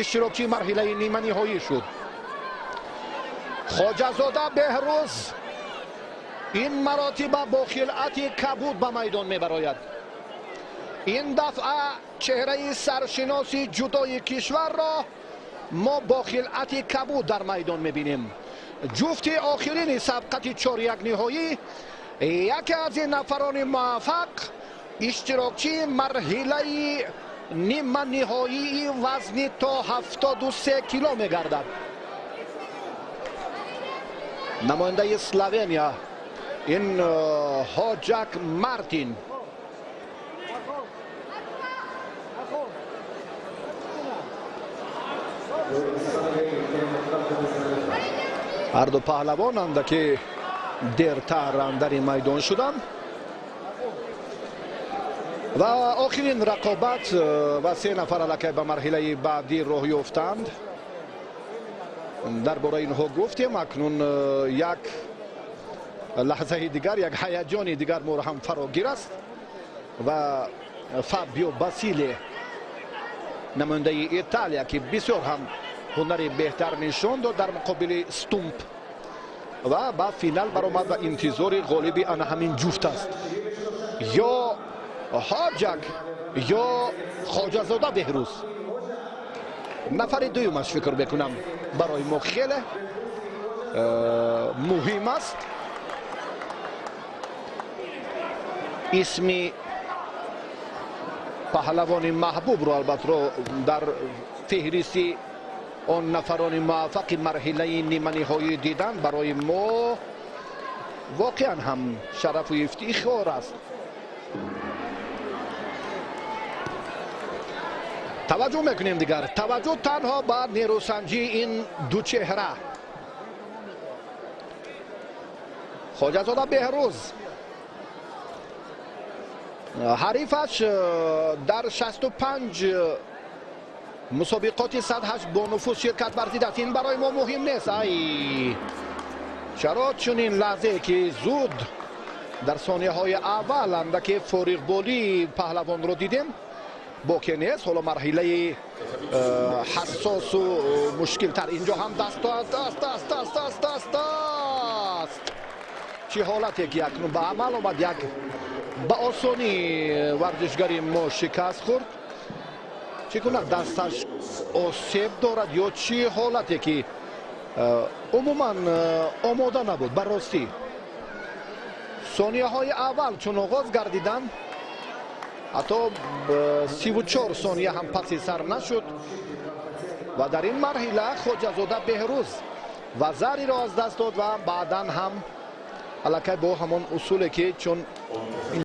اشتراکی مرحله نیمه نهایی شد. خواجه‌زاده بهروز این مراتب با خلعت کبود به میدان میبراید. این دفعه چهره سرشناس جدای کشور را ما با خلعت کبود در میدان میبینیم. جفت آخرین سبقت 4-1 نهایی یکی از این نفران موفق اشتراکی مرحله نیمه نهایی وزن تا 73 کیلو میگردد. نماینده اسلوونیا این هاجک مارتین. هر دو پهلوانند که دیرتر در این میدان شدند و آخرین رقابت و 3 نفر الکی به مرحله بعدی راه یافتند. درباره اینها گفتیم. اکنون یک لحظه دیگر، یک هیجان دیگر ما را هم فراگیر است و فابیو باسیلی نماینده ایتالیا که بسیار هم هنری بهتر نشان داد در مقابل استومپ و با فینال برآمد و انتظار غالب آن همین جفت است، یا هاجک یا خواجه‌زاده بهروز. نفر دومش فکر بکنم برای ما خیلی مهم است. اسم پهلوان محبوب رو البته رو در فهرست آن نفران موفق مرحله نیمه نهایی دیدن برای ما واقعا هم شرف و افتخار است. توجه میکنیم دیگر، توجه تنها به نیروسنجی این دو چهره. خواجه‌زاده بهروز حریفش در 65 مسابقات 108 با نفوذ شرکت ورزیده است. این برای ما مهم نیست. چرا چنین لحظه که زود در ثانیه های اول اندک فارغ بالی پهلوان رو دیدیم باقی نیست. حالا مرحله حساس و مشکل تر. اینجا هم دست چه حالتی که اکنون به عمل آمد. یک به آسانی ورزشگری ما شکست خورد. چه کنه دستش آسیب دارد یا چه حالتی که عموما آماده نبود. براستی ثانیه های اول چون آغاز گردیدن حتی 34 ثانیه هم پس سر نشد و در این مرحله خواجه‌زاده بهروز وزری را از دست داد و بعدا هم الکی با همان اصولی که چون